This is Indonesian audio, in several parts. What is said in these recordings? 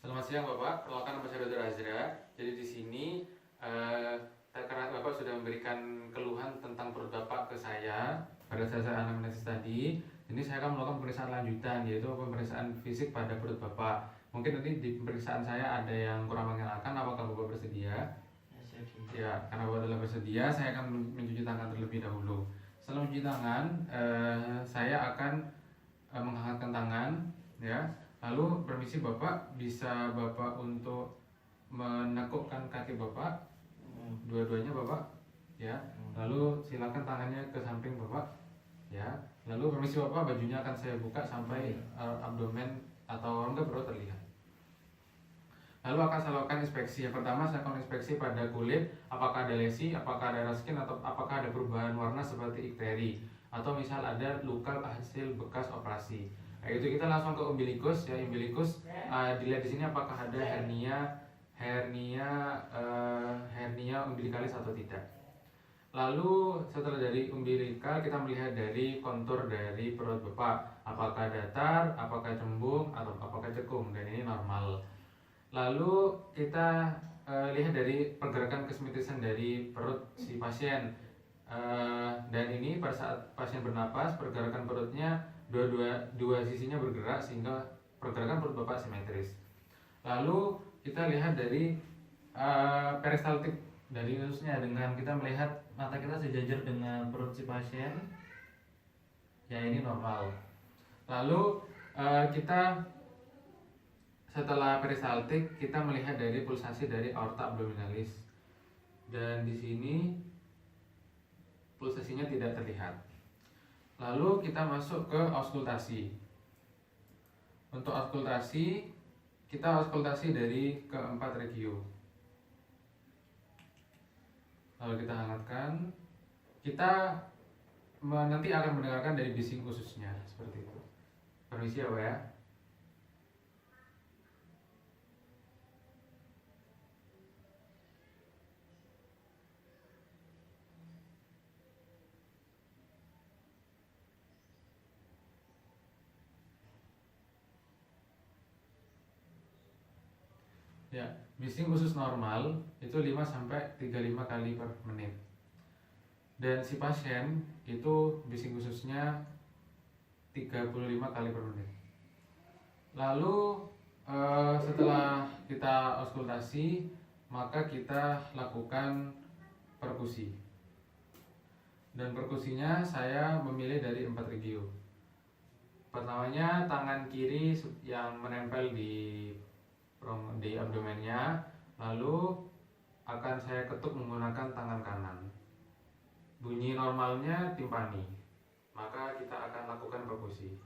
Selamat siang Bapak, perkenalkan nama saya Dr. Azra. Jadi di sini karena Bapak sudah memberikan keluhan tentang perut Bapak ke saya pada saat saya anamnesis tadi. Ini saya akan melakukan pemeriksaan lanjutan, yaitu pemeriksaan fisik pada perut Bapak. Mungkin nanti di pemeriksaan saya ada yang kurang mengenakan. Apakah Bapak bersedia? Ya, karena Bapak telah bersedia, saya akan mencuci tangan terlebih dahulu. Setelah mencuci tangan, saya akan menghangatkan tangan, ya. Lalu permisi Bapak, bisa Bapak untuk menekukkan kaki Bapak, dua-duanya Bapak, ya. Lalu silakan tangannya ke samping Bapak, ya. Lalu permisi Bapak, bajunya akan saya buka sampai abdomen atau enggak perut terlihat. Lalu akan saya lakukan inspeksi. Yang pertama saya akan inspeksi pada kulit, apakah ada lesi, apakah ada skin, atau apakah ada perubahan warna seperti ikteri, atau misal ada luka hasil bekas operasi. Nah, itu kita langsung ke umbilikus, ya. Umbilikus dilihat di sini apakah ada hernia umbilikalis atau tidak. Lalu setelah dari umbilikal kita melihat dari kontur dari perut Bapak, apakah datar, apakah cembung, atau apakah cekung, dan ini normal. Lalu kita lihat dari pergerakan kesemitisan dari perut si pasien, dan ini pada saat pasien bernapas pergerakan perutnya dua sisinya bergerak sehingga pergerakan perut Bapak simetris. Lalu kita lihat dari peristaltik dari ususnya dengan kita melihat mata kita sejajar dengan perut si pasien, ya ini normal. Lalu kita setelah peristaltik kita melihat dari pulsasi dari aorta abdominalis, dan di sini pulsasinya tidak terlihat. Lalu kita masuk ke auskultasi. Untuk auskultasi kita auskultasi dari keempat regio. Lalu kita hangatkan. Kita nanti akan mendengarkan dari bising ususnya seperti itu. Permisi ya Pak ya. Ya, bising usus normal itu 5 sampai 35 kali per menit. Dan si pasien itu bising ususnya 35 kali per menit. Lalu setelah kita auskultasi, maka kita lakukan perkusi. Dan perkusinya saya memilih dari 4 regio. Pertamanya tangan kiri yang menempel di abdomennya, lalu akan saya ketuk menggunakan tangan kanan. Bunyi normalnya timpani, maka kita akan lakukan perkusi.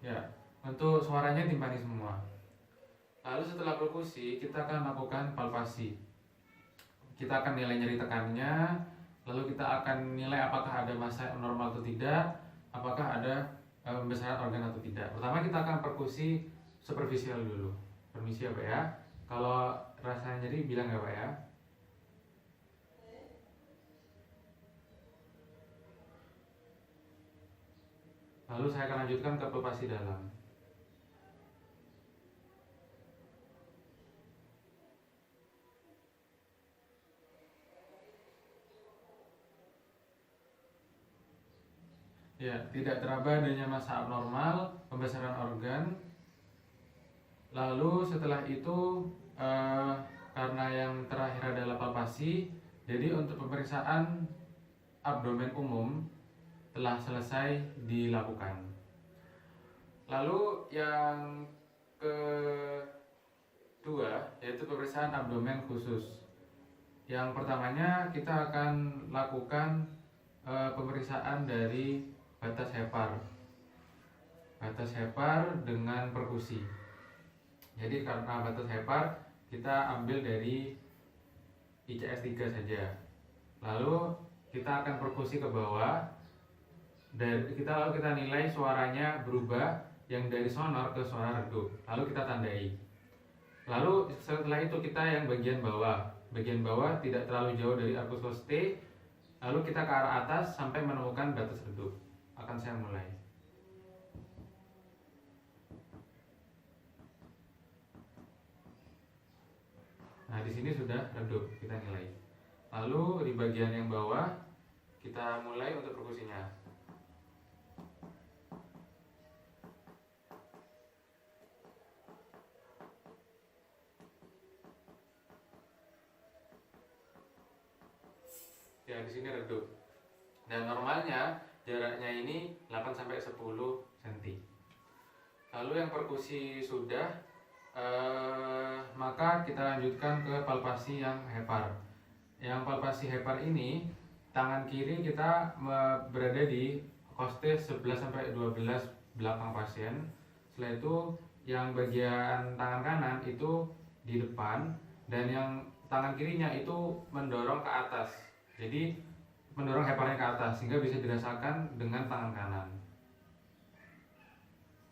Ya, untuk suaranya timpani semua. Lalu setelah perkusi kita akan lakukan palpasi. Kita akan nilai nyeri tekannya, lalu kita akan nilai apakah ada massa abnormal atau tidak, apakah ada pembesaran organ atau tidak. Pertama kita akan perkusi superficial dulu. Permisi ya Pak ya. Kalau rasanya nyeri bilang ya Pak ya. Lalu saya akan lanjutkan ke palpasi dalam. Ya, tidak teraba adanya massa abnormal, pembesaran organ. Lalu setelah itu karena yang terakhir adalah palpasi, jadi untuk pemeriksaan abdomen umum telah selesai dilakukan. Lalu yang kedua yaitu pemeriksaan abdomen khusus. Yang pertamanya kita akan lakukan pemeriksaan dari batas hepar dengan perkusi. Jadi karena batas hepar kita ambil dari ICS 3 saja. Lalu kita akan perkusi ke bawah, dan lalu kita nilai suaranya berubah yang dari sonor ke suara redup. Lalu kita tandai. Lalu setelah itu kita yang bagian bawah tidak terlalu jauh dari arkus T, Lalu kita ke arah atas sampai menemukan batas redup. Akan saya mulai. Nah, di sini sudah redup, kita nilai. Lalu di bagian yang bawah kita mulai untuk perkusinya. Ya, di sini redup. Dan normalnya jaraknya ini 8 sampai 10 cm. Lalu yang perkusi sudah, maka kita lanjutkan ke palpasi yang hepar. Yang palpasi hepar ini, tangan kiri kita berada di koste 11 sampai 12 belakang pasien. Setelah itu yang bagian tangan kanan itu di depan, dan yang tangan kirinya itu mendorong ke atas. Jadi mendorong heparnya ke atas sehingga bisa dirasakan dengan tangan kanan.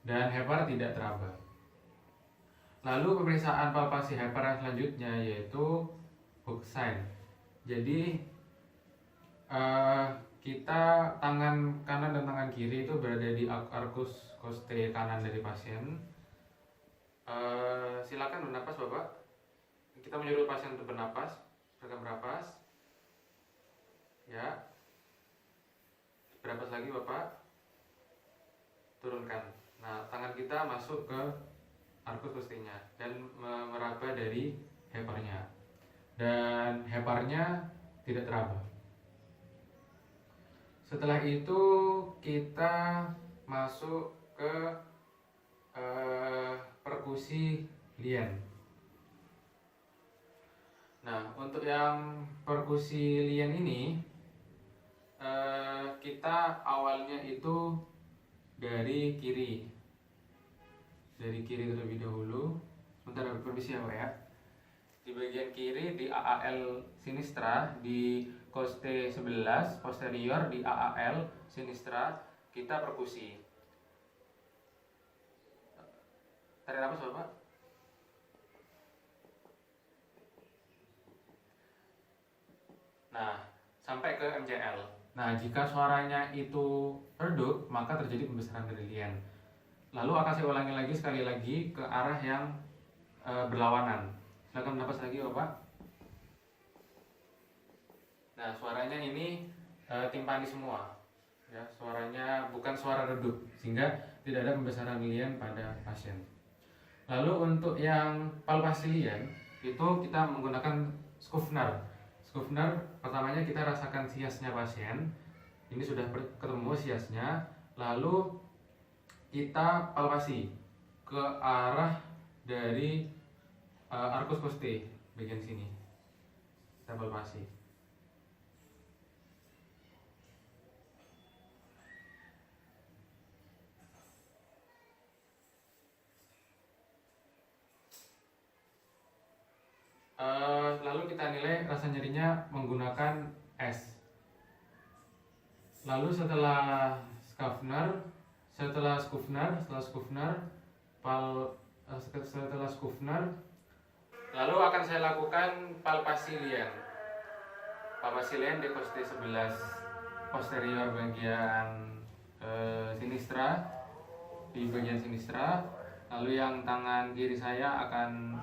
Dan hepar tidak teraba. Lalu pemeriksaan palpasi hepar yang selanjutnya yaitu hook sign. Jadi kita tangan kanan dan tangan kiri itu berada di arkus koste kanan dari pasien. Silakan bernapas Bapak. Kita menyuruh pasien untuk bernapas. Silakan bernapas. Ya. Bernapas lagi Bapak. Turunkan. Nah, tangan kita masuk ke arkus kostenya dan meraba dari heparnya. Dan heparnya tidak teraba. Setelah itu kita masuk ke perkusi lien. Nah, untuk yang perkusi lien ini kita awalnya itu dari kiri terlebih dahulu. Sebentar, permisi ya Pak ya. Di bagian kiri di AAL sinistra, di koste 11 posterior di AAL sinistra kita perkusi. Tarik nafas Bapak. Nah, sampai ke MCL. Nah, jika suaranya itu redup, maka terjadi pembesaran dari lien. Lalu akan saya ulangi lagi sekali lagi ke arah yang berlawanan. Silakan bernapas lagi Bapak. Nah, suaranya ini timpani semua. Ya, suaranya bukan suara redup, sehingga tidak ada pembesaran lien pada pasien. Lalu untuk yang palpasi lien itu kita menggunakan Skufner. Skufner pertamanya kita rasakan siasnya pasien. Ini sudah ketemu siasnya. Lalu kita palpasi ke arah dari arkus koste bagian sini. Kita palpasi. Lalu kita nilai rasa nyerinya menggunakan S. Lalu setelah Skufner, lalu akan saya lakukan palpasi lien. Palpasi lien di koste 11 posterior bagian sinistra, di bagian sinistra. Lalu yang tangan kiri saya akan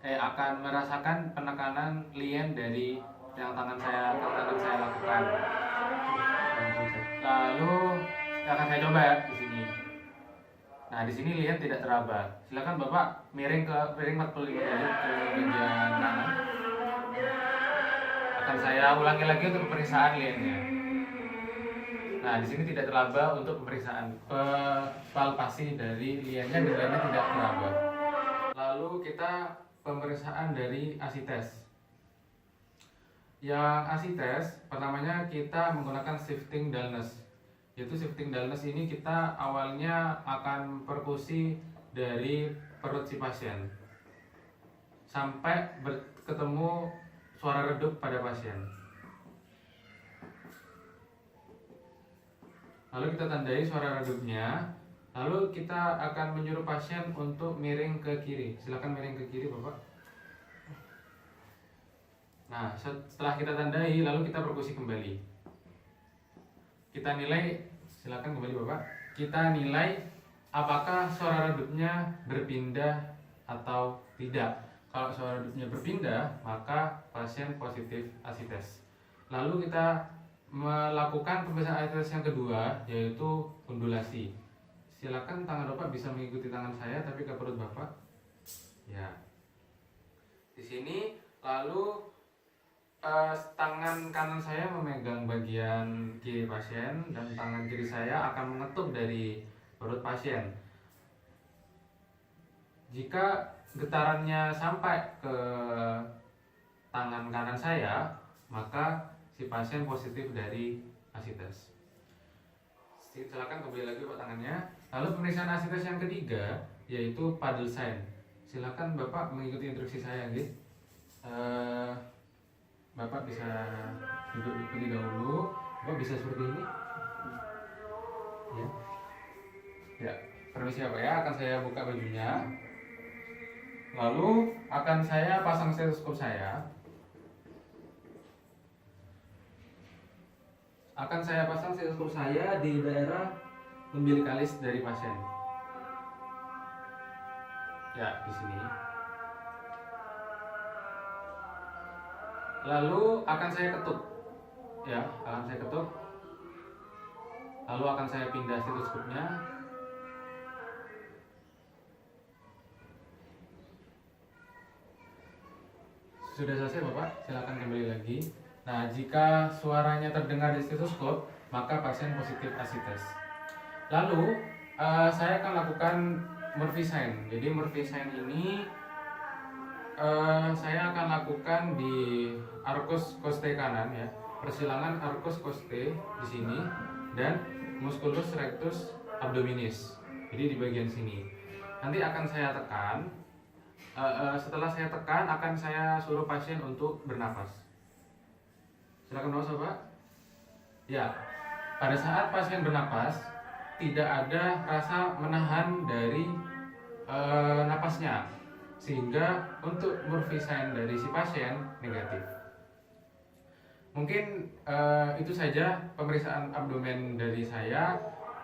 akan merasakan penekanan lien dari yang tangan saya lakukan. Lalu akan saya coba ya di sini. Nah, di sini lien tidak teraba. Silakan Bapak miring 45 derajat ke bagian kanan. Akan saya ulangi lagi untuk pemeriksaan liennya. Nah, di sini tidak teraba untuk pemeriksaan palpasi dari liennya, dan liennya tidak teraba. Lalu kita pemeriksaan dari asites. Yang asites pertamanya kita menggunakan shifting dullness. Yaitu shifting dullness ini kita awalnya akan perkusi dari perut si pasien sampai ketemu suara redup pada pasien. Lalu kita tandai suara redupnya. Lalu kita akan menyuruh pasien untuk miring ke kiri. Silakan miring ke kiri Bapak. Nah, setelah kita tandai, lalu kita perkusi kembali. Kita nilai, silakan kembali Bapak. Kita nilai apakah suara redupnya berpindah atau tidak. Kalau suara redupnya berpindah, maka pasien positif asites. Lalu kita melakukan pemeriksaan asites yang kedua, yaitu undulasi. Silakan tangan Bapak bisa mengikuti tangan saya, tapi ke perut Bapak. Ya. Di sini lalu tangan kanan saya memegang bagian kiri pasien dan tangan kiri saya akan mengetuk dari perut pasien. Jika getarannya sampai ke tangan kanan saya, maka si pasien positif dari asites. Silakan kembali lagi Pak tangannya. Lalu pemeriksaan asites yang ketiga yaitu paddle sign. Silakan Bapak mengikuti instruksi saya, gitu. Bapak bisa duduk terlebih dahulu. Bapak bisa seperti ini. Ya. Ya, permisi Bapak ya, akan saya buka bajunya. Lalu akan saya pasang stetoskop saya. Akan saya pasang stetoskop saya di daerah umbilikalis dari pasien. Ya, di sini. Lalu akan saya ketuk. Ya, akan saya ketuk. Lalu akan saya pindah stetoskopnya. Sudah selesai Bapak, silakan kembali lagi. Nah, jika suaranya terdengar di stetoskop, maka pasien positif asites. Lalu, saya akan lakukan Murphy sign. Jadi Murphy sign ini saya akan lakukan di arcus costae kanan ya, persilangan arcus costae di sini dan musculus rectus abdominis. Jadi di bagian sini. Nanti akan saya tekan. Setelah saya tekan, akan saya suruh pasien untuk bernapas. Silakan nafas Pak. Ya, pada saat pasien bernapas tidak ada rasa menahan dari napasnya, sehingga untuk Murphy sign dari si pasien negatif. Mungkin itu saja pemeriksaan abdomen dari saya.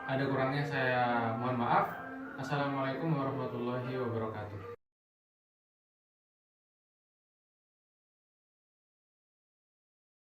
Ada kurangnya saya mohon maaf. Assalamualaikum warahmatullahi wabarakatuh.